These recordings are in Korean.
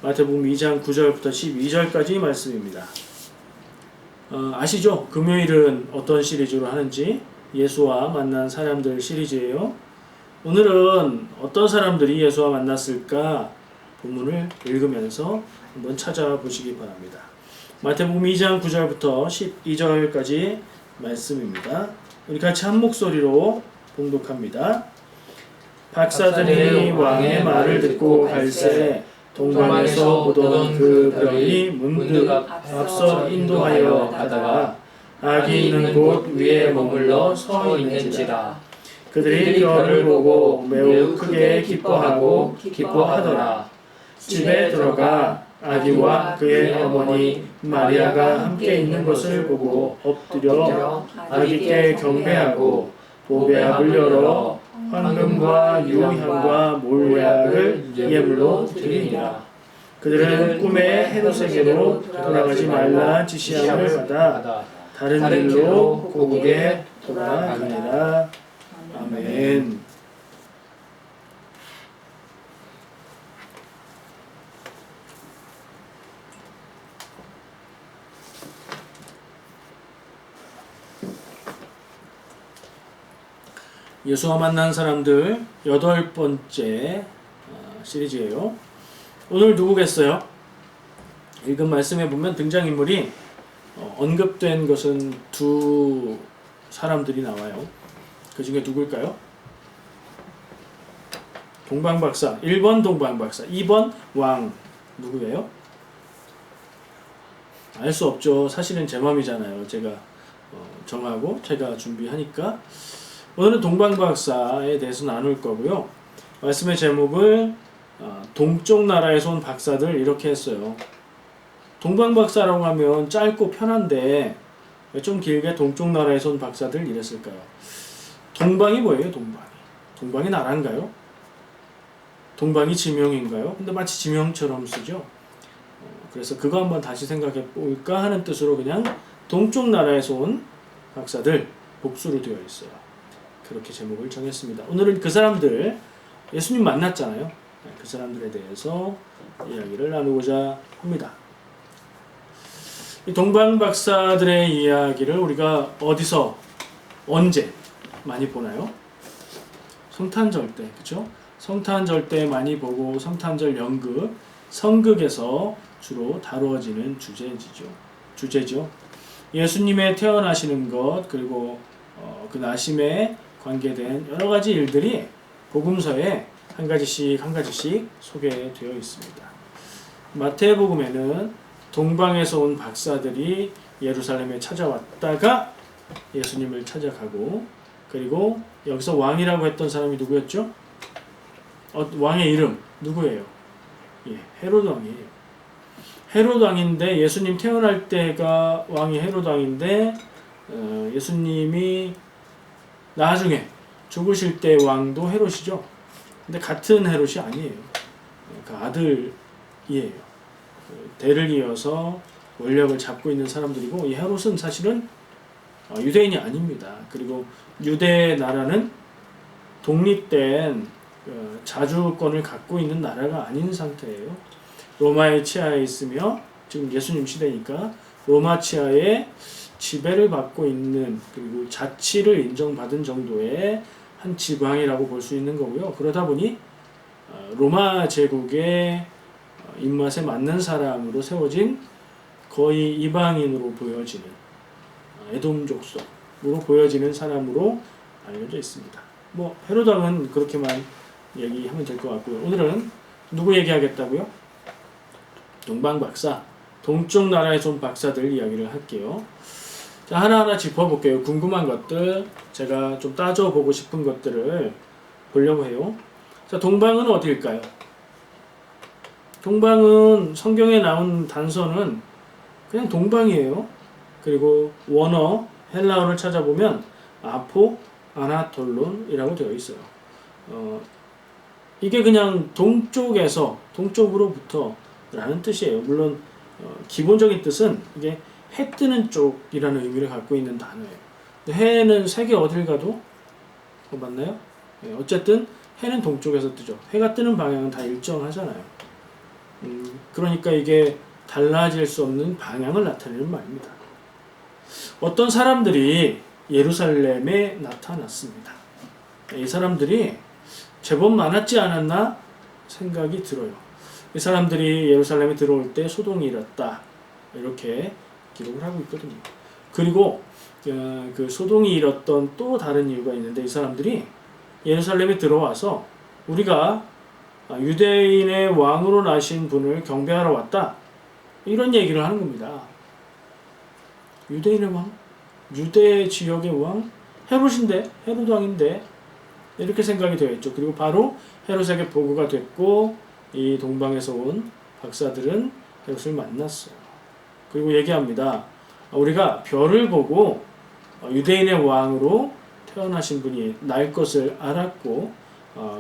마태복음 2장 9절부터 12절까지 말씀입니다. 아시죠? 금요일은 어떤 시리즈로 하는지? 예수와 만난 사람들 시리즈예요. 오늘은 어떤 사람들이 예수와 만났을까? 본문을 읽으면서 한번 찾아보시기 바랍니다. 마태복음 2장 9절부터 12절까지 말씀입니다. 우리 같이 한 목소리로 봉독합니다. 박사들이 왕의 말을 듣고 갈새 동방에서 오던 그 별이 문득 앞서 인도하여 가다가 악이 있는 곳 위에 머물러 서 있는지라. 그들이 별을 보고 매우 크게 기뻐하더라. 집에 들어가 아기와 그의 어머니 마리아가 함께 있는 것을 보고 엎드려 아기께 경배하고 보배압을 열어 황금과 유향과 몰약을 예물로 드리니라. 그들은 꿈에 헤롯에게로 돌아가지 말라 지시함을 받아 다른 길로 고국에 돌아가니라. 아멘. 예수와 만난 사람들 8번째 시리즈예요. 오늘 누구겠어요? 읽은 말씀에 보면 등장인물이 언급된 것은 두 사람들이 나와요. 그 중에 누굴까요? 동방박사 1번 동방박사 2번 왕 누구예요? 알 수 없죠. 사실은 제 맘이잖아요. 제가 정하고 제가 준비하니까. 오늘은 동방박사에 대해서 나눌 거고요. 말씀의 제목을 동쪽 나라에서 온 박사들 이렇게 했어요. 동방박사라고 하면 짧고 편한데 왜 좀 길게 동쪽 나라에서 온 박사들 이랬을까요? 동방이 뭐예요? 동방이 나라인가요? 동방이 지명인가요? 근데 마치 지명처럼 쓰죠. 그래서 그거 한번 다시 생각해 볼까 하는 뜻으로 그냥 동쪽 나라에서 온 박사들 복수로 되어 있어요. 그렇게 제목을 정했습니다. 오늘은 그 사람들 예수님 만났잖아요. 그 사람들에 대해서 이야기를 나누고자 합니다. 이 동방박사들의 이야기를 우리가 어디서 언제 많이 보나요? 성탄절 때, 그렇죠? 성탄절 때 많이 보고 성탄절 연극, 성극에서 주로 다루어지는 주제죠. 예수님의 태어나시는 것 그리고 그 나심에 관계된 여러 가지 일들이 복음서에 한 가지씩 소개되어 있습니다. 마태복음에는 동방에서 온 박사들이 예루살렘에 찾아왔다가 예수님을 찾아가고 그리고 여기서 왕이라고 했던 사람이 누구였죠? 왕의 이름 누구예요? 헤롯 왕이에요. 헤롯 왕인데 예수님 태어날 때가 왕이 헤롯 왕인데 예수님이 나중에 죽으실 때 왕도 헤롯이죠. 근데 같은 헤롯이 아니에요. 그 아들이에요. 대를 이어서 권력을 잡고 있는 사람들이고 이 헤롯은 사실은 유대인이 아닙니다. 그리고 유대 나라는 독립된 자주권을 갖고 있는 나라가 아닌 상태예요. 로마의 치하에 있으며 지금 예수님 시대니까 로마 치하에 지배를 받고 있는 그리고 자치를 인정받은 정도의 한 지방이라고 볼 수 있는 거고요. 그러다 보니 로마 제국의 입맛에 맞는 사람으로 세워진 거의 이방인으로 보여지는 에돔 족속으로 보여지는 사람으로 알려져 있습니다. 헤롯 왕은 그렇게만 얘기하면 될 것 같고요. 오늘은 누구 얘기하겠다고요? 동방박사, 동쪽 나라에서 온 박사들 이야기를 할게요. 자, 하나하나 짚어볼게요. 궁금한 것들, 제가 좀 따져보고 싶은 것들을 보려고 해요. 자, 동방은 어디일까요? 동방은 성경에 나온 단서는 그냥 동방이에요. 그리고 원어, 헬라어를 찾아보면 아포, 아나톨론이라고 되어 있어요. 이게 그냥 동쪽으로부터 라는 뜻이에요. 물론 기본적인 뜻은 이게 해 뜨는 쪽이라는 의미를 갖고 있는 단어예요. 해는 세계 어딜 가도 맞나요? 어쨌든 해는 동쪽에서 뜨죠. 해가 뜨는 방향은 다 일정하잖아요. 그러니까 이게 달라질 수 없는 방향을 나타내는 말입니다. 어떤 사람들이 예루살렘에 나타났습니다. 이 사람들이 제법 많았지 않았나 생각이 들어요. 이 사람들이 예루살렘에 들어올 때 소동이 일었다, 이렇게 기록을 하고 있거든요. 그리고 그 소동이 일었던 또 다른 이유가 있는데, 이 사람들이 예루살렘에 들어와서 우리가 유대인의 왕으로 나신 분을 경배하러 왔다, 이런 얘기를 하는 겁니다. 유대인의 왕? 유대 지역의 왕? 헤롯인데, 헤롯 왕인데, 이렇게 생각이 되어 있죠. 그리고 바로 헤롯에게 보고가 됐고, 이 동방에서 온 박사들은 헤롯을 만났어요. 그리고 얘기합니다. 우리가 별을 보고 유대인의 왕으로 태어나신 분이 날 것을 알았고,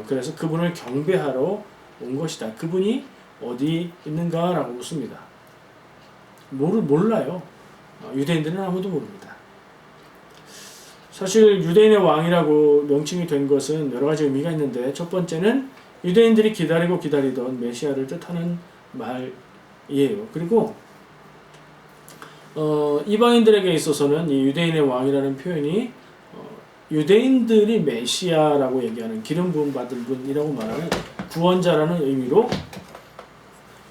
그래서 그분을 경배하러 온 것이다. 그분이 어디 있는가라고 묻습니다. 몰라요. 유대인들은 아무도 모릅니다. 사실 유대인의 왕이라고 명칭이 된 것은 여러 가지 의미가 있는데, 첫 번째는 유대인들이 기다리던 메시아를 뜻하는 말이에요. 그리고 이방인들에게 있어서는 이 유대인의 왕이라는 표현이 유대인들이 메시아라고 얘기하는 기름 부음 받은 분이라고 말하는 구원자라는 의미로,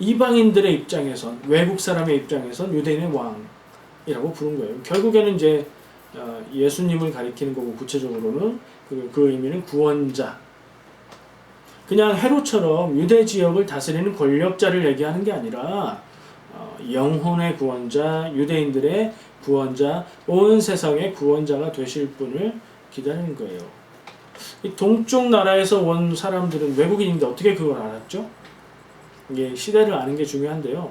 이방인들의 입장에선, 외국 사람의 입장에선 유대인의 왕이라고 부른 거예요. 결국에는 이제 예수님을 가리키는 거고, 구체적으로는 그 의미는 구원자. 그냥 헤롯처럼 유대 지역을 다스리는 권력자를 얘기하는 게 아니라 영혼의 구원자, 유대인들의 구원자, 온 세상의 구원자가 되실 분을 기다리는 거예요. 이 동쪽 나라에서 온 사람들은 외국인인데 어떻게 그걸 알았죠? 이게 시대를 아는 게 중요한데요.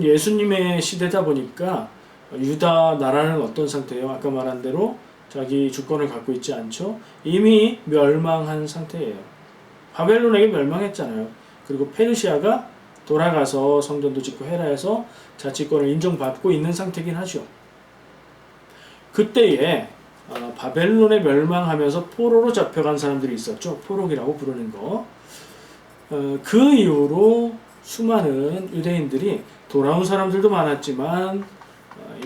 예수님의 시대다 보니까 유다 나라는 어떤 상태예요? 아까 말한 대로 자기 주권을 갖고 있지 않죠? 이미 멸망한 상태예요. 바벨론에게 멸망했잖아요. 그리고 페르시아가 돌아가서 성전도 짓고 헤라에서 자치권을 인정받고 있는 상태긴 하죠. 그때에 바벨론에 멸망하면서 포로로 잡혀간 사람들이 있었죠. 포로기라고 부르는 거. 그 이후로 수많은 유대인들이 돌아온 사람들도 많았지만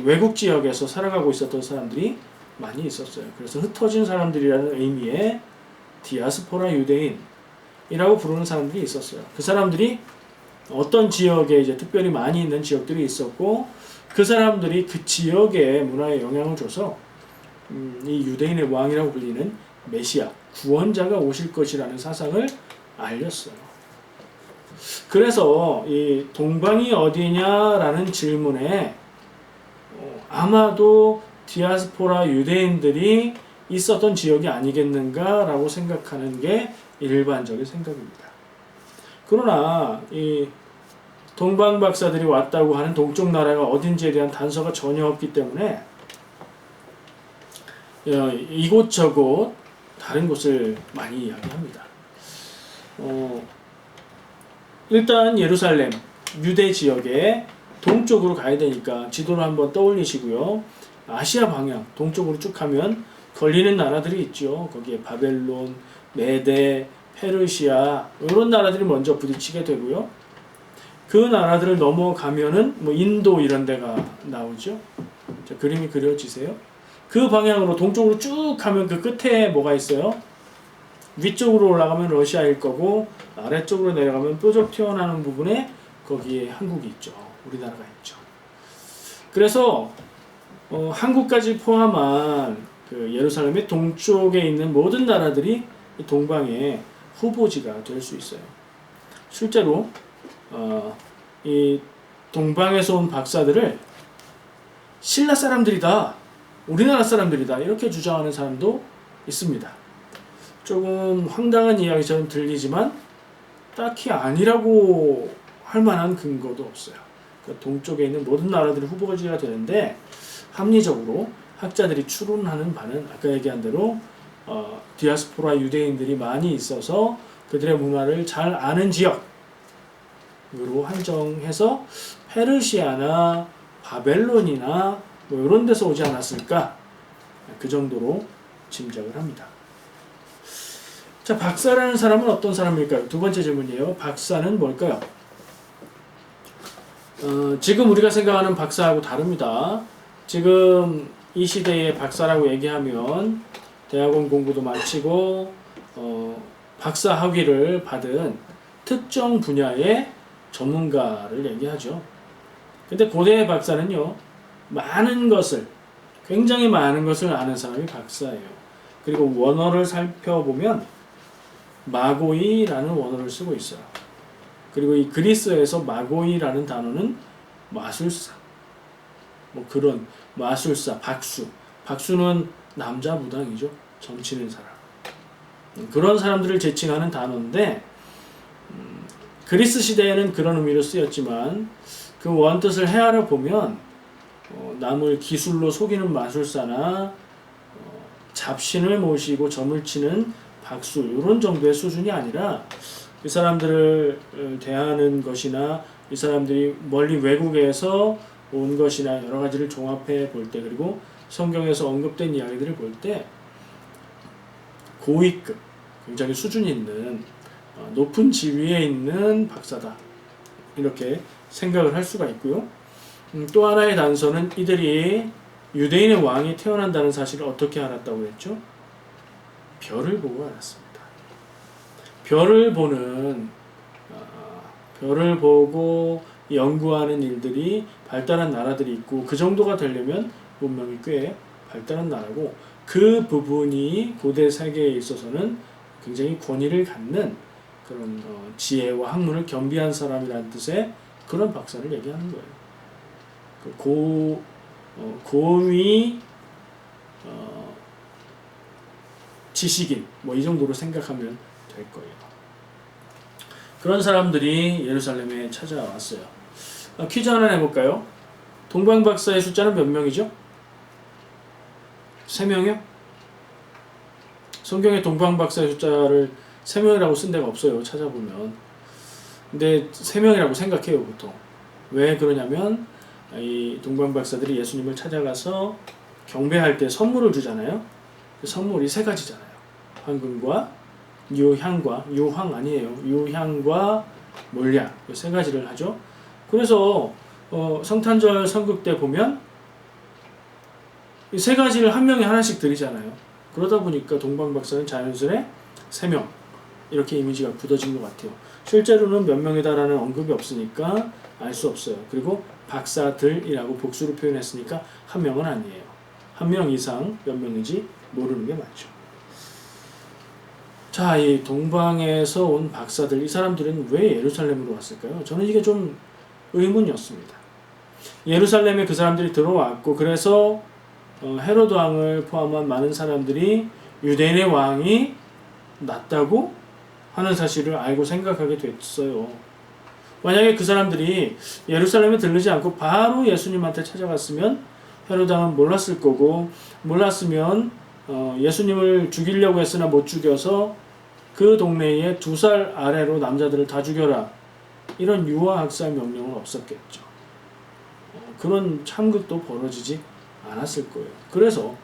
외국 지역에서 살아가고 있었던 사람들이 많이 있었어요. 그래서 흩어진 사람들이라는 의미의 디아스포라 유대인이라고 부르는 사람들이 있었어요. 그 사람들이 어떤 지역에 이제 특별히 많이 있는 지역들이 있었고, 그 사람들이 그 지역의 문화에 영향을 줘서 이 유대인의 왕이라고 불리는 메시아, 구원자가 오실 것이라는 사상을 알렸어요. 그래서 이 동방이 어디냐라는 질문에 아마도 디아스포라 유대인들이 있었던 지역이 아니겠는가라고 생각하는 게 일반적인 생각입니다. 그러나 이 동방 박사들이 왔다고 하는 동쪽 나라가 어딘지에 대한 단서가 전혀 없기 때문에 이곳저곳 다른 곳을 많이 이야기합니다. 일단 예루살렘, 유대 지역에 동쪽으로 가야 되니까 지도를 한번 떠올리시고요. 아시아 방향, 동쪽으로 쭉 가면 걸리는 나라들이 있죠. 거기에 바벨론, 메데, 페르시아, 이런 나라들이 먼저 부딪히게 되고요. 그 나라들을 넘어가면은 뭐 인도 이런 데가 나오죠. 자, 그림이 그려지세요? 그 방향으로 동쪽으로 쭉 가면 그 끝에 뭐가 있어요? 위쪽으로 올라가면 러시아일 거고, 아래쪽으로 내려가면 뾰족 튀어나오는 부분에 거기에 한국이 있죠. 우리나라가 있죠. 그래서 한국까지 포함한 그 예루살렘의 동쪽에 있는 모든 나라들이 동방의 후보지가 될 수 있어요. 실제로 이 동방에서 온 박사들을 신라 사람들이다, 우리나라 사람들이다, 이렇게 주장하는 사람도 있습니다. 조금 황당한 이야기처럼 들리지만 딱히 아니라고 할 만한 근거도 없어요. 그러니까 동쪽에 있는 모든 나라들이 후보지가 되는데, 합리적으로 학자들이 추론하는 바는 아까 얘기한 대로 디아스포라 유대인들이 많이 있어서 그들의 문화를 잘 아는 지역으로 한정해서 페르시아나 바벨론이나 뭐 이런 데서 오지 않았을까, 그 정도로 짐작을 합니다. 자, 박사라는 사람은 어떤 사람일까요? 두 번째 질문이에요. 박사는 뭘까요? 지금 우리가 생각하는 박사하고 다릅니다. 지금 이 시대의 박사라고 얘기하면 대학원 공부도 마치고 박사 학위를 받은 특정 분야의 전문가를 얘기하죠. 근데 고대의 박사는요, 굉장히 많은 것을 아는 사람이 박사예요. 그리고 원어를 살펴보면 마고이라는 원어를 쓰고 있어요. 그리고 이 그리스에서 마고이라는 단어는 마술사, 뭐 그런 마술사, 박수는 남자 무당이죠. 점치는 사람. 그런 사람들을 지칭하는 단어인데 그리스 시대에는 그런 의미로 쓰였지만 그 원뜻을 헤아려 보면 남을 기술로 속이는 마술사나 잡신을 모시고 점을 치는 박수 이런 정도의 수준이 아니라 이 사람들을 대하는 것이나 이 사람들이 멀리 외국에서 온 것이나 여러 가지를 종합해 볼 때 그리고 성경에서 언급된 이야기들을 볼 때 고위급 굉장히 수준 있는 높은 지위에 있는 박사다 이렇게 생각을 할 수가 있고요. 또 하나의 단서는 이들이 유대인의 왕이 태어난다는 사실을 어떻게 알았다고 했죠? 별을 보고 알았습니다. 별을 보고 연구하는 일들이 발달한 나라들이 있고 그 정도가 되려면 문명이 꽤 발달한 나라고 그 부분이 고대 세계에 있어서는 굉장히 권위를 갖는 그런 지혜와 학문을 겸비한 사람이라는 뜻의 그런 박사를 얘기하는 거예요. 고위 지식인 뭐 이 정도로 생각하면 될 거예요. 그런 사람들이 예루살렘에 찾아왔어요. 퀴즈 하나 내볼까요? 동방박사의 숫자는 몇 명이죠? 3명이요? 성경에 동방박사의 숫자를 3명이라고 쓴 데가 없어요. 찾아보면. 근데 3명이라고 생각해요. 보통. 왜 그러냐면 이 동방박사들이 예수님을 찾아가서 경배할 때 선물을 주잖아요. 그 선물이 3가지잖아요. 황금과 유황 아니에요. 유향과 몰약 이 3가지를 하죠. 그래서 성탄절 선국 때 보면 이 3가지를 한 명이 하나씩 드리잖아요. 그러다 보니까 동방박사는 자연스레 3명 이렇게 이미지가 굳어진 것 같아요. 실제로는 몇 명이다라는 언급이 없으니까 알 수 없어요. 그리고 박사들이라고 복수로 표현했으니까 한 명은 아니에요. 한 명 이상 몇 명인지 모르는 게 맞죠. 자, 이 동방에서 온 박사들, 이 사람들은 왜 예루살렘으로 왔을까요? 저는 이게 좀 의문이었습니다. 예루살렘에 그 사람들이 들어왔고 그래서 헤로드 왕을 포함한 많은 사람들이 유대인의 왕이 낫다고 하는 사실을 알고 생각하게 됐어요. 만약에 그 사람들이 예루살렘에 들르지 않고 바로 예수님한테 찾아갔으면 헤로드 왕은 몰랐을 거고 몰랐으면 예수님을 죽이려고 했으나 못 죽여서 그 동네에 2살 아래로 남자들을 다 죽여라 이런 유아학살 명령은 없었겠죠. 그런 참극도 벌어지지 않았을 거예요. 그래서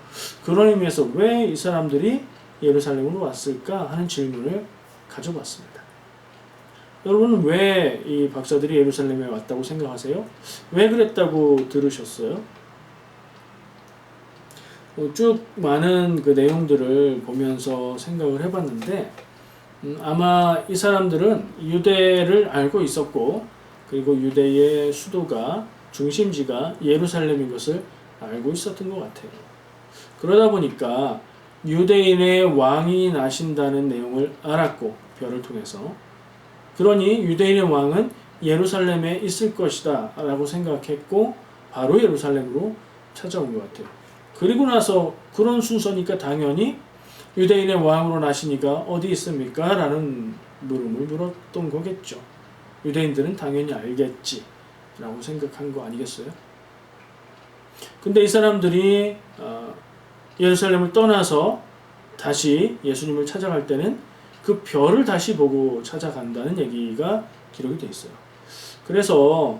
그런 의미에서 왜 이 사람들이 예루살렘으로 왔을까 하는 질문을 가져봤습니다. 여러분은 왜 이 박사들이 예루살렘에 왔다고 생각하세요? 왜 그랬다고 들으셨어요? 쭉 많은 그 내용들을 보면서 생각을 해봤는데 아마 이 사람들은 유대를 알고 있었고 그리고 유대의 수도가 중심지가 예루살렘인 것을 알고 있었던 것 같아요. 그러다 보니까 유대인의 왕이 나신다는 내용을 알았고 별을 통해서 그러니 유대인의 왕은 예루살렘에 있을 것이다 라고 생각했고 바로 예루살렘으로 찾아온 것 같아요. 그리고 나서 그런 순서니까 당연히 유대인의 왕으로 나시니가 어디 있습니까? 라는 물음을 물었던 거겠죠. 유대인들은 당연히 알겠지 라고 생각한 거 아니겠어요? 근데 이 사람들이 예루살렘을 떠나서 다시 예수님을 찾아갈 때는 그 별을 다시 보고 찾아간다는 얘기가 기록이 되어 있어요. 그래서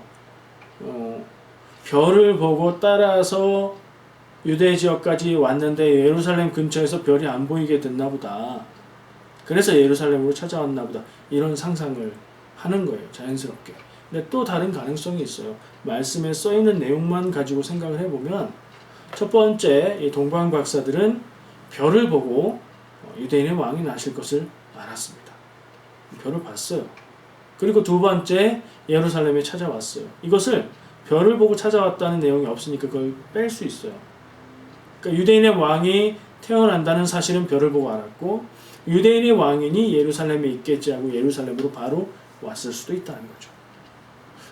별을 보고 따라서 유대 지역까지 왔는데 예루살렘 근처에서 별이 안 보이게 됐나 보다. 그래서 예루살렘으로 찾아왔나 보다. 이런 상상을 하는 거예요. 자연스럽게. 근데 또 다른 가능성이 있어요. 말씀에 써 있는 내용만 가지고 생각을 해보면 첫 번째 이 동방 박사들은 별을 보고 유대인의 왕이 나실 것을 알았습니다. 별을 봤어요. 그리고 두 번째 예루살렘에 찾아왔어요. 이것을 별을 보고 찾아왔다는 내용이 없으니까 그걸 뺄 수 있어요. 그러니까 유대인의 왕이 태어난다는 사실은 별을 보고 알았고 유대인의 왕이니 예루살렘에 있겠지 하고 예루살렘으로 바로 왔을 수도 있다는 거죠.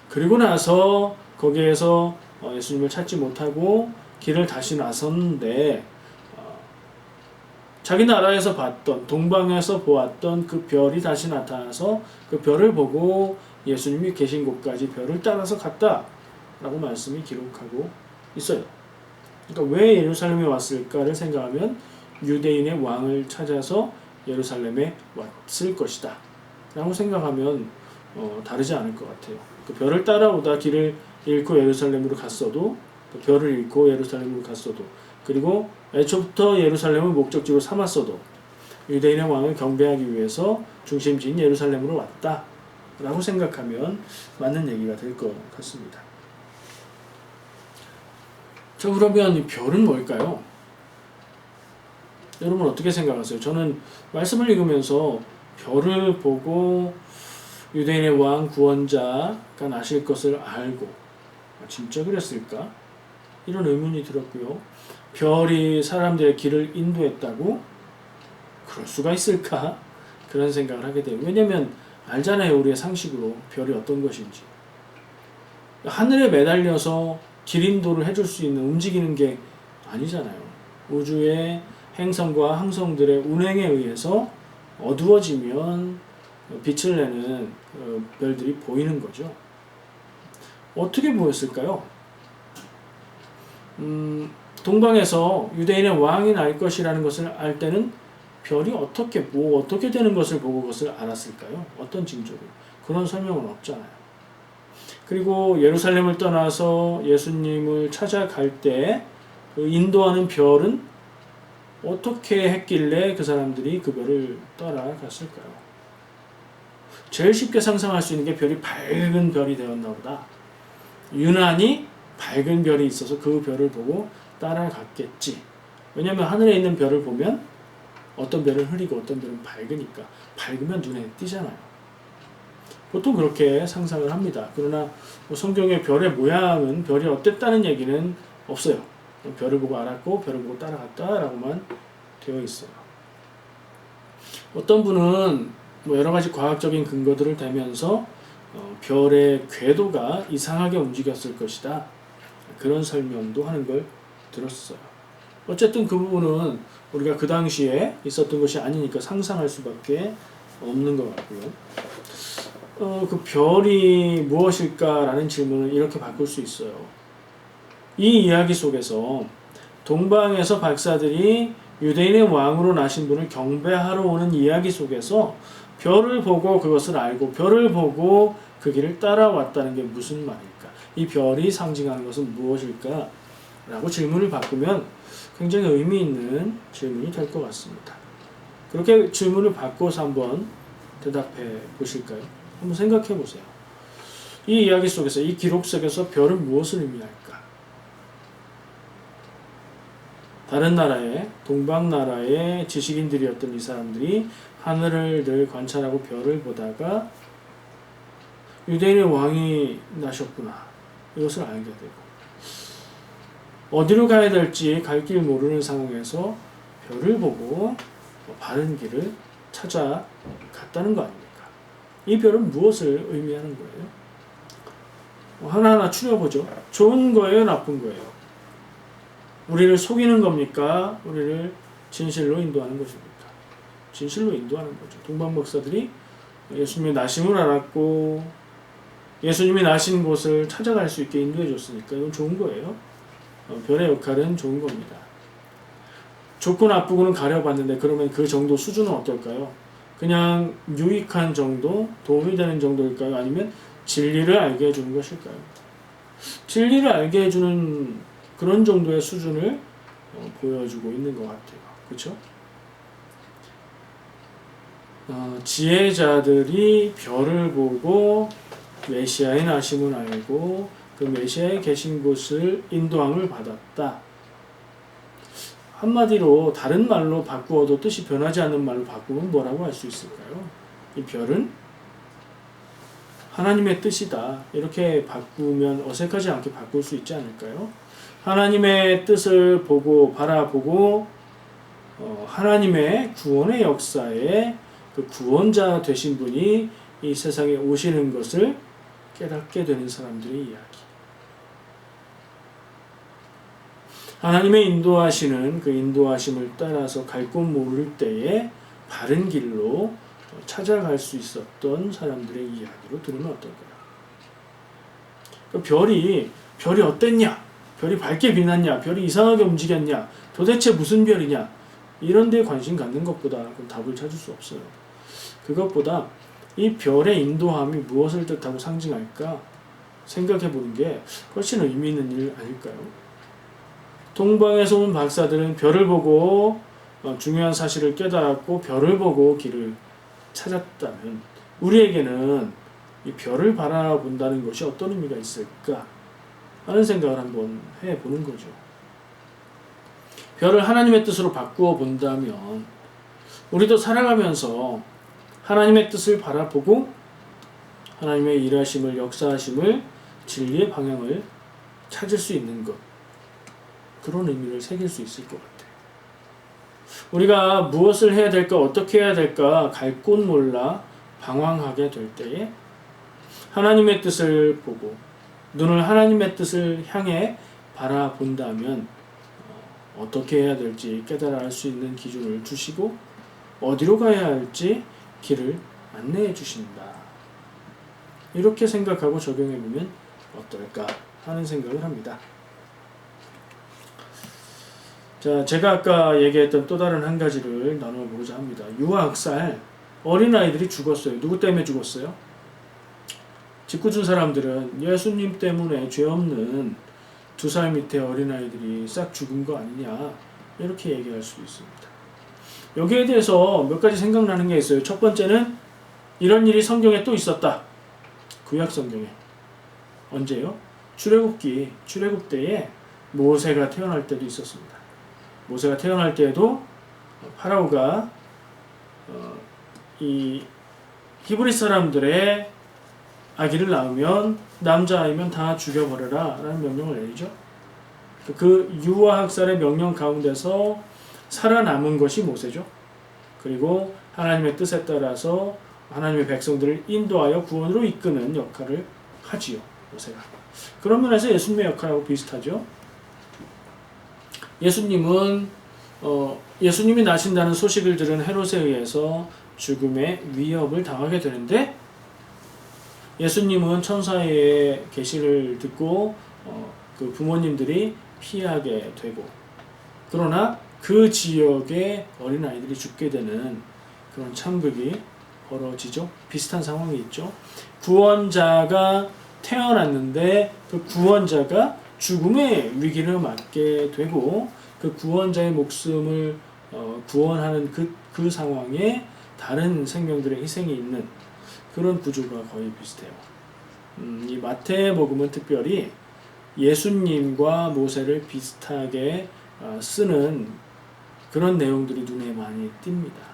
그리고 나서 거기에서 예수님을 찾지 못하고 길을 다시 나섰는데 자기 나라에서 봤던 동방에서 보았던 그 별이 다시 나타나서 그 별을 보고 예수님이 계신 곳까지 별을 따라서 갔다라고 말씀이 기록하고 있어요. 그러니까 왜 예루살렘에 왔을까를 생각하면 유대인의 왕을 찾아서 예루살렘에 왔을 것이다 라고 생각하면 다르지 않을 것 같아요. 그 별을 따라오다 길을 잃고 예루살렘으로 갔어도 그 별을 잃고 예루살렘으로 갔어도 그리고 애초부터 예루살렘을 목적지로 삼았어도 유대인의 왕을 경배하기 위해서 중심지인 예루살렘으로 왔다 라고 생각하면 맞는 얘기가 될 것 같습니다. 자, 그러면 이 별은 뭘까요? 여러분 어떻게 생각하세요? 저는 말씀을 읽으면서 별을 보고 유대인의 왕 구원자가 나실 것을 알고 진짜 그랬을까? 이런 의문이 들었고요. 별이 사람들의 길을 인도했다고? 그럴 수가 있을까? 그런 생각을 하게 돼요. 왜냐면 알잖아요. 우리의 상식으로 별이 어떤 것인지. 하늘에 매달려서 길 인도를 해줄 수 있는 움직이는 게 아니잖아요. 우주의 행성과 항성들의 운행에 의해서 어두워지면 빛을 내는 별들이 보이는 거죠. 어떻게 보였을까요? 동방에서 유대인의 왕이 날 것이라는 것을 알 때는 별이 어떻게 되는 것을 보고 그것을 알았을까요? 어떤 징조로? 그런 설명은 없잖아요. 그리고 예루살렘을 떠나서 예수님을 찾아갈 때 그 인도하는 별은 어떻게 했길래 그 사람들이 그 별을 따라갔을까요? 제일 쉽게 상상할 수 있는 게 별이 밝은 별이 되었나 보다. 유난히 밝은 별이 있어서 그 별을 보고 따라갔겠지. 왜냐하면 하늘에 있는 별을 보면 어떤 별은 흐리고 어떤 별은 밝으니까 밝으면 눈에 띄잖아요. 보통 그렇게 상상을 합니다. 그러나 성경의 별의 모양은 별이 어땠다는 얘기는 없어요. 별을 보고 알았고 별을 보고 따라갔다라고만 되어 있어요. 어떤 분은 여러 가지 과학적인 근거들을 대면서 별의 궤도가 이상하게 움직였을 것이다. 그런 설명도 하는 걸 들었어요. 어쨌든 그 부분은 우리가 그 당시에 있었던 것이 아니니까 상상할 수밖에 없는 것 같고요. 그 별이 무엇일까라는 질문을 이렇게 바꿀 수 있어요. 이 이야기 속에서 동방에서 박사들이 유대인의 왕으로 나신 분을 경배하러 오는 이야기 속에서 별을 보고 그것을 알고 별을 보고 그 길을 따라왔다는 게 무슨 말일까? 이 별이 상징하는 것은 무엇일까? 라고 질문을 바꾸면 굉장히 의미 있는 질문이 될 것 같습니다. 그렇게 질문을 바꿔서 한번 대답해 보실까요? 한번 생각해 보세요. 이 이야기 속에서 이 기록 속에서 별은 무엇을 의미할까? 다른 나라의 동방 나라의 지식인들이었던 이 사람들이 하늘을 늘 관찰하고 별을 보다가 유대인의 왕이 나셨구나 이것을 알게 되고 어디로 가야 될지 갈 길 모르는 상황에서 별을 보고 바른 길을 찾아갔다는 거 아닙니까? 이 별은 무엇을 의미하는 거예요? 하나하나 추려보죠. 좋은 거예요? 나쁜 거예요? 우리를 속이는 겁니까? 우리를 진실로 인도하는 것입니까? 진실로 인도하는 거죠. 동방 박사들이 예수님의 나심을 알았고 예수님이 나신 곳을 찾아갈 수 있게 인도해 줬으니까 이건 좋은 거예요. 별의 역할은 좋은 겁니다. 좋고 나쁘고는 가려봤는데 그러면 그 정도 수준은 어떨까요? 그냥 유익한 정도, 도움이 되는 정도일까요? 아니면 진리를 알게 해주는 것일까요? 진리를 알게 해주는 그런 정도의 수준을 보여주고 있는 것 같아요. 그렇죠? 지혜자들이 별을 보고 메시아의 나심을 알고 그 메시아의 계신 곳을 인도함을 받았다. 한마디로 다른 말로 바꾸어도 뜻이 변하지 않는 말로 바꾸면 뭐라고 할 수 있을까요? 이 별은 하나님의 뜻이다. 이렇게 바꾸면 어색하지 않게 바꿀 수 있지 않을까요? 하나님의 뜻을 보고 바라보고 하나님의 구원의 역사에 그 구원자 되신 분이 이 세상에 오시는 것을 깨닫게 되는 사람들의 이야기. 하나님의 인도하시는 그 인도하심을 따라서 갈 곳 모를 때에 바른 길로 찾아갈 수 있었던 사람들의 이야기로 들으면 어떨까요? 그 별이 어땠냐? 별이 밝게 빛났냐? 별이 이상하게 움직였냐? 도대체 무슨 별이냐? 이런 데 관심 갖는 것보다 그 답을 찾을 수 없어요. 그것보다 이 별의 인도함이 무엇을 뜻하고 상징할까 생각해 보는 게 훨씬 의미 있는 일 아닐까요? 동방에서 온 박사들은 별을 보고 중요한 사실을 깨달았고 별을 보고 길을 찾았다면 우리에게는 이 별을 바라본다는 것이 어떤 의미가 있을까 하는 생각을 한번 해보는 거죠. 별을 하나님의 뜻으로 바꾸어 본다면 우리도 살아가면서 하나님의 뜻을 바라보고 하나님의 일하심을 역사하심을 진리의 방향을 찾을 수 있는 것, 그런 의미를 새길 수 있을 것 같아요. 우리가 무엇을 해야 될까, 어떻게 해야 될까 갈 곳 몰라 방황하게 될 때에 하나님의 뜻을 보고 눈을 하나님의 뜻을 향해 바라본다면 어떻게 해야 될지 깨달아 알 수 있는 기준을 주시고 어디로 가야 할지 길을 안내해 주신다. 이렇게 생각하고 적용해 보면 어떨까 하는 생각을 합니다. 자, 제가 아까 얘기했던 또 다른 한 가지를 나눠보고자 합니다. 유아학살, 어린아이들이 죽었어요. 누구 때문에 죽었어요? 짓궂은 사람들은 예수님 때문에 죄 없는 2살 밑에 어린아이들이 싹 죽은 거 아니냐 이렇게 얘기할 수 있습니다. 여기에 대해서 몇 가지 생각나는 게 있어요. 첫 번째는 이런 일이 성경에 또 있었다. 구약 성경에. 언제요? 출애굽 때에 모세가 태어날 때도 있었습니다. 모세가 태어날 때에도 파라오가 이 히브리 사람들의 아기를 낳으면 남자아이면 다 죽여버려라 라는 명령을 내리죠. 그 유아학살의 명령 가운데서 살아남은 것이 모세죠. 그리고 하나님의 뜻에 따라서 하나님의 백성들을 인도하여 구원으로 이끄는 역할을 하지요. 모세가. 그런 면에서 예수님의 역할하고 비슷하죠. 예수님은 예수님이 나신다는 소식을 들은 헤롯에 의해서 죽음의 위협을 당하게 되는데 예수님은 천사의 계시를 듣고 그 부모님들이 피하게 되고 그러나 그 지역의 어린아이들이 죽게 되는 그런 참극이 벌어지죠. 비슷한 상황이 있죠. 구원자가 태어났는데 그 구원자가 죽음의 위기를 맞게 되고 그 구원자의 목숨을 구원하는 그 상황에 다른 생명들의 희생이 있는 그런 구조가 거의 비슷해요. 이 마태복음은 특별히 예수님과 모세를 비슷하게 쓰는 그런 내용들이 눈에 많이 띕니다.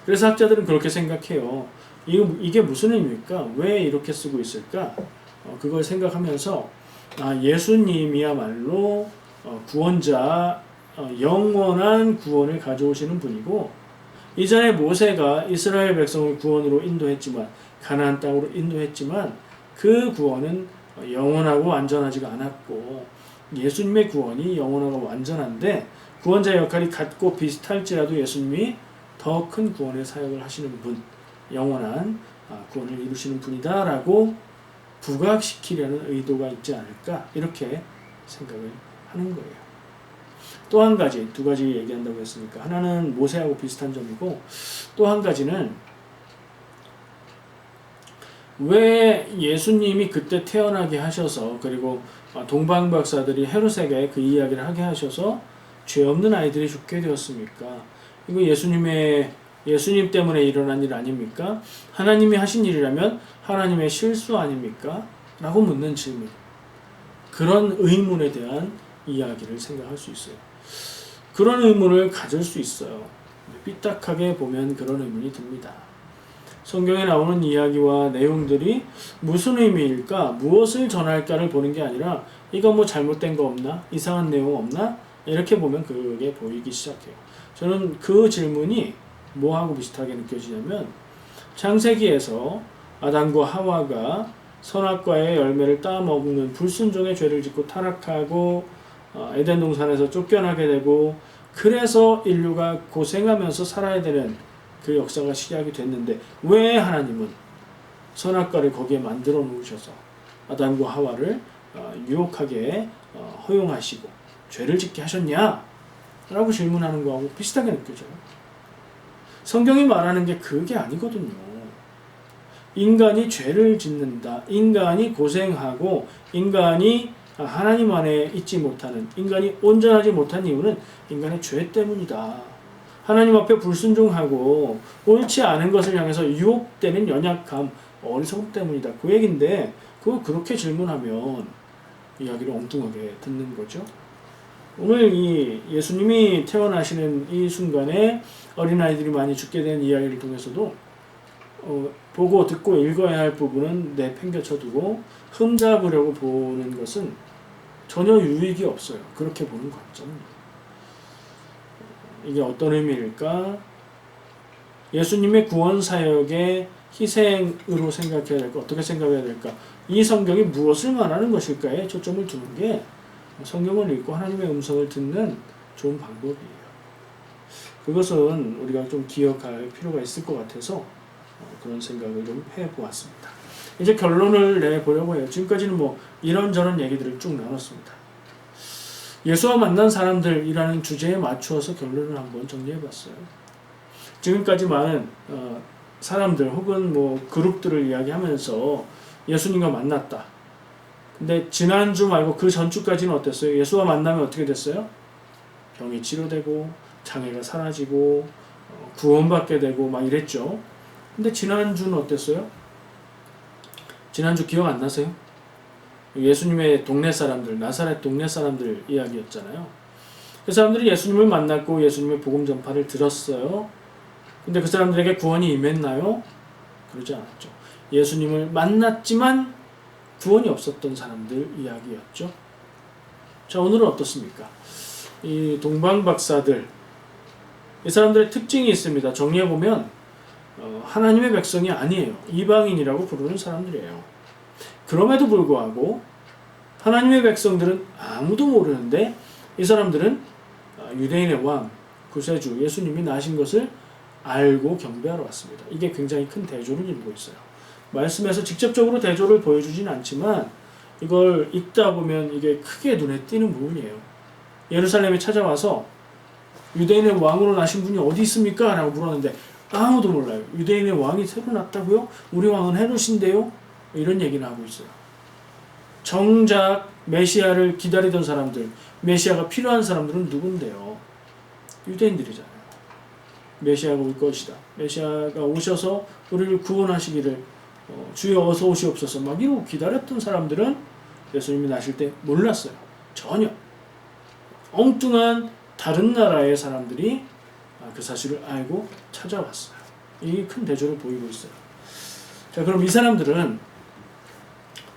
그래서 학자들은 그렇게 생각해요. 이게 무슨 의미일까? 왜 이렇게 쓰고 있을까? 그걸 생각하면서 예수님이야말로 구원자, 영원한 구원을 가져오시는 분이고 이전에 모세가 이스라엘 백성을 구원으로 인도했지만 가나안 땅으로 인도했지만 그 구원은 영원하고 완전하지가 않았고 예수님의 구원이 영원하고 완전한데 구원자의 역할이 같고 비슷할지라도 예수님이 더 큰 구원의 사역을 하시는 분, 영원한 구원을 이루시는 분이다 라고 부각시키려는 의도가 있지 않을까 이렇게 생각을 하는 거예요. 또 한 가지, 두 가지 얘기한다고 했으니까 하나는 모세하고 비슷한 점이고 또 한 가지는 왜 예수님이 그때 태어나게 하셔서 그리고 동방박사들이 헤롯에게 그 이야기를 하게 하셔서 죄 없는 아이들이 죽게 되었습니까? 이거 예수님의 예수님 때문에 일어난 일 아닙니까? 하나님이 하신 일이라면 하나님의 실수 아닙니까? 라고 묻는 질문. 그런 의문에 대한 이야기를 생각할 수 있어요. 그런 의문을 가질 수 있어요. 삐딱하게 보면 그런 의문이 듭니다. 성경에 나오는 이야기와 내용들이 무슨 의미일까? 무엇을 전할까를 보는 게 아니라 이거 뭐 잘못된 거 없나? 이상한 내용 없나? 이렇게 보면 그게 보이기 시작해요. 저는 그 질문이 뭐하고 비슷하게 느껴지냐면 창세기에서 아담과 하와가 선악과의 열매를 따먹는 불순종의 죄를 짓고 타락하고 에덴 동산에서 쫓겨나게 되고 그래서 인류가 고생하면서 살아야 되는 그 역사가 시작이 됐는데 왜 하나님은 선악과를 거기에 만들어 놓으셔서 아담과 하와를 유혹하게 허용하시고 죄를 짓게 하셨냐? 라고 질문하는 거하고 비슷하게 느껴져요. 성경이 말하는 게 그게 아니거든요. 인간이 죄를 짓는다. 인간이 고생하고 인간이 하나님 안에 있지 못하는, 인간이 온전하지 못한 이유는 인간의 죄 때문이다. 하나님 앞에 불순종하고 옳지 않은 것을 향해서 유혹되는 연약함, 어리석음 때문이다. 그 얘기인데 그걸 그렇게 질문하면 이야기를 엉뚱하게 듣는 거죠. 오늘 이 예수님이 태어나시는 이 순간에 어린아이들이 많이 죽게 된 이야기를 통해서도 보고 듣고 읽어야 할 부분은 내팽개쳐 두고 흠잡으려고 보는 것은 전혀 유익이 없어요. 그렇게 보는 관점입니다. 이게 어떤 의미일까? 예수님의 구원 사역의 희생으로 생각해야 될까? 어떻게 생각해야 될까? 이 성경이 무엇을 말하는 것일까에 초점을 두는 게 성경을 읽고 하나님의 음성을 듣는 좋은 방법이에요. 그것은 우리가 좀 기억할 필요가 있을 것 같아서 그런 생각을 좀 해보았습니다. 이제 결론을 내보려고 해요. 지금까지는 뭐 이런저런 얘기들을 쭉 나눴습니다. 예수와 만난 사람들이라는 주제에 맞추어서 결론을 한번 정리해봤어요. 지금까지 많은 사람들 혹은 뭐 그룹들을 이야기하면서 예수님과 만났다. 근데 지난주 말고 그 전주까지는 어땠어요? 예수와 만나면 어떻게 됐어요? 병이 치료되고 장애가 사라지고 구원받게 되고 막 이랬죠. 근데 지난주는 어땠어요? 지난주 기억 안 나세요? 예수님의 동네 사람들, 나사렛 동네 사람들 이야기였잖아요. 그 사람들이 예수님을 만났고 예수님의 복음 전파를 들었어요. 근데 그 사람들에게 구원이 임했나요? 그러지 않았죠. 예수님을 만났지만 구원이 없었던 사람들 이야기였죠. 자, 오늘은 어떻습니까? 이 동방박사들, 이 사람들의 특징이 있습니다. 정리해보면 하나님의 백성이 아니에요. 이방인이라고 부르는 사람들이에요. 그럼에도 불구하고 하나님의 백성들은 아무도 모르는데 이 사람들은 유대인의 왕, 구세주, 예수님이 나신 것을 알고 경배하러 왔습니다. 이게 굉장히 큰 대조를 이루고 있어요. 말씀에서 직접적으로 대조를 보여주진 않지만 이걸 읽다 보면 이게 크게 눈에 띄는 부분이에요. 예루살렘에 찾아와서 유대인의 왕으로 나신 분이 어디 있습니까? 라고 물었는데 아무도 몰라요. 유대인의 왕이 새로 났다고요? 우리 왕은 헤롯인데요? 이런 얘기를 하고 있어요. 정작 메시아를 기다리던 사람들, 메시아가 필요한 사람들은 누군데요? 유대인들이잖아요. 메시아가 올 것이다. 메시아가 오셔서 우리를 구원하시기를 주여 어서 오시옵소서 막 이러고 기다렸던 사람들은 예수님이 나실 때 몰랐어요. 전혀. 엉뚱한 다른 나라의 사람들이 그 사실을 알고 찾아왔어요. 이 큰 대조를 보이고 있어요. 자, 그럼 이 사람들은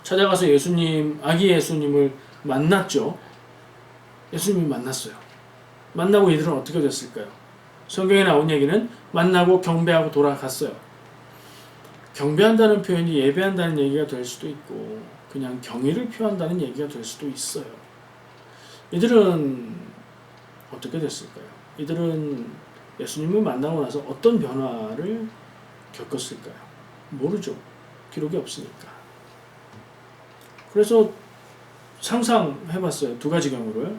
찾아가서 예수님, 아기 예수님을 만났죠. 예수님을 만났어요. 만나고 이들은 어떻게 됐을까요? 성경에 나온 얘기는 만나고 경배하고 돌아갔어요. 경배한다는 표현이 예배한다는 얘기가 될 수도 있고 그냥 경의를 표한다는 얘기가 될 수도 있어요. 이들은 어떻게 됐을까요? 이들은 예수님을 만나고 나서 어떤 변화를 겪었을까요? 모르죠. 기록이 없으니까. 그래서 상상해봤어요. 두 가지 경우를.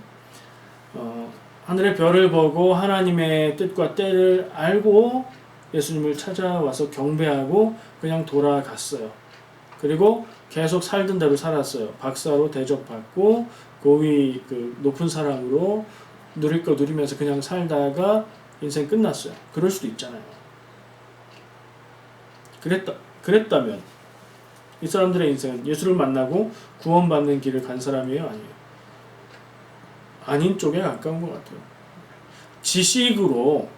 하늘의 별을 보고 하나님의 뜻과 때를 알고 예수님을 찾아와서 경배하고 그냥 돌아갔어요. 그리고 계속 살던 대로 살았어요. 박사로 대접받고 고위 높은 사람으로 누릴 거 누리면서 그냥 살다가 인생 끝났어요. 그럴 수도 있잖아요. 그랬다면 이 사람들의 인생은 예수를 만나고 구원받는 길을 간 사람이에요? 아니에요? 아닌 쪽에 가까운 것 같아요. 지식으로,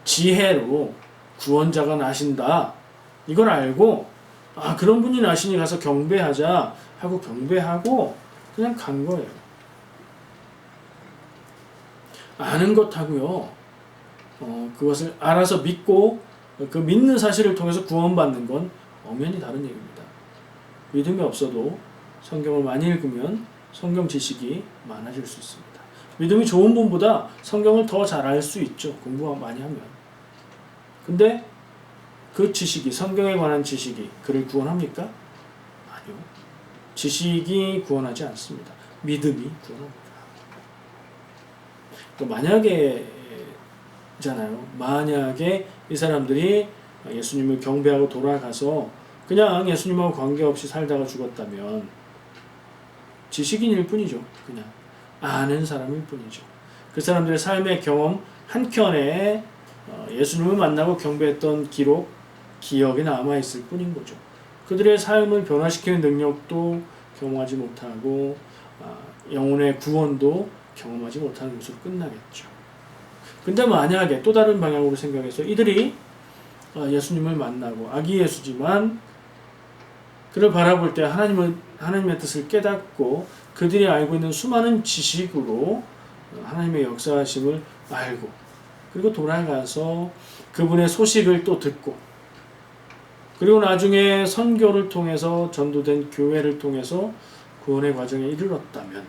지혜로 구원자가 나신다. 이걸 알고, 아, 그런 분이 나시니 가서 경배하자 하고 경배하고 그냥 간 거예요. 아는 것하고요, 그것을 알아서 믿고 그 믿는 사실을 통해서 구원받는 건 엄연히 다른 얘기입니다. 믿음이 없어도 성경을 많이 읽으면 성경 지식이 많아질 수 있습니다. 믿음이 좋은 분보다 성경을 더 잘 알 수 있죠. 공부 많이 하면. 근데 그 지식이, 성경에 관한 지식이 그를 구원합니까? 아니요. 지식이 구원하지 않습니다. 믿음이 구원합니다. 만약에 이 사람들이 예수님을 경배하고 돌아가서 그냥 예수님하고 관계없이 살다가 죽었다면 지식인일 뿐이죠. 그냥 아는 사람일 뿐이죠. 그 사람들의 삶의 경험 한켠에 예수님을 만나고 경배했던 기록, 기억이 남아있을 뿐인 거죠. 그들의 삶을 변화시키는 능력도 경험하지 못하고 영혼의 구원도 경험하지 못하는 것으로 끝나겠죠. 근데 만약에 또 다른 방향으로 생각해서 이들이 예수님을 만나고 아기 예수지만 그를 바라볼 때 하나님의 뜻을 깨닫고 그들이 알고 있는 수많은 지식으로 하나님의 역사하심을 알고 그리고 돌아가서 그분의 소식을 또 듣고 그리고 나중에 선교를 통해서 전도된 교회를 통해서 구원의 과정에 이르렀다면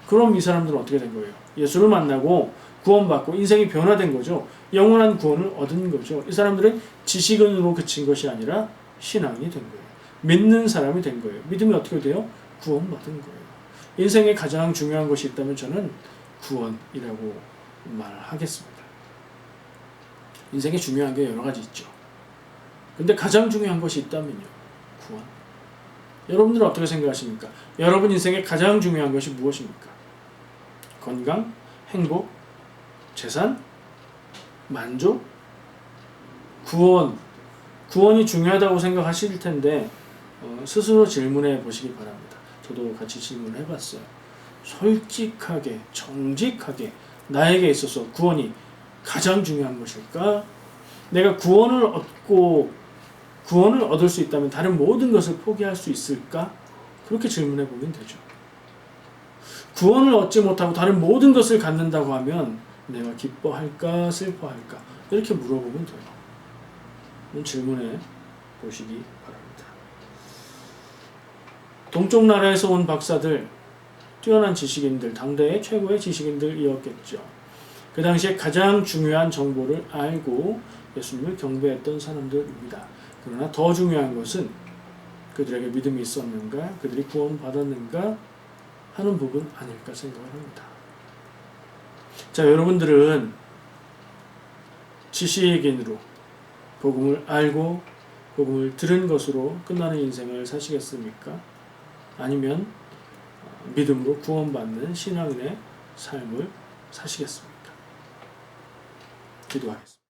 그럼 이 사람들은 어떻게 된 거예요? 예수를 만나고 구원받고 인생이 변화된 거죠. 영원한 구원을 얻은 거죠. 이 사람들은 지식은으로 그친 것이 아니라 신앙이 된 거예요. 믿는 사람이 된 거예요. 믿음이 어떻게 돼요? 구원받은 거예요. 인생에 가장 중요한 것이 있다면 저는 구원이라고 말하겠습니다. 인생에 중요한 게 여러 가지 있죠. 근데 가장 중요한 것이 있다면요. 구원. 여러분들은 어떻게 생각하십니까? 여러분 인생에 가장 중요한 것이 무엇입니까? 건강, 행복, 재산, 만족, 구원이 중요하다고 생각하실 텐데 스스로 질문해 보시기 바랍니다. 저도 같이 질문을 해봤어요. 솔직하게, 정직하게 나에게 있어서 구원이 가장 중요한 것일까? 내가 구원을 얻을 수 있다면 다른 모든 것을 포기할 수 있을까? 그렇게 질문해 보면 되죠. 구원을 얻지 못하고 다른 모든 것을 갖는다고 하면 내가 기뻐할까 슬퍼할까 이렇게 물어보면 돼요. 질문해 보시기 바랍니다. 동쪽 나라에서 온 박사들, 뛰어난 지식인들, 당대의 최고의 지식인들이었겠죠. 그 당시에 가장 중요한 정보를 알고 예수님을 경배했던 사람들입니다. 그러나 더 중요한 것은 그들에게 믿음이 있었는가, 그들이 구원받았는가 하는 부분 아닐까 생각을 합니다. 자, 여러분들은 지식인으로 복음을 알고 복음을 들은 것으로 끝나는 인생을 사시겠습니까? 아니면 믿음으로 구원받는 신앙인의 삶을 사시겠습니까? 기도하겠습니다.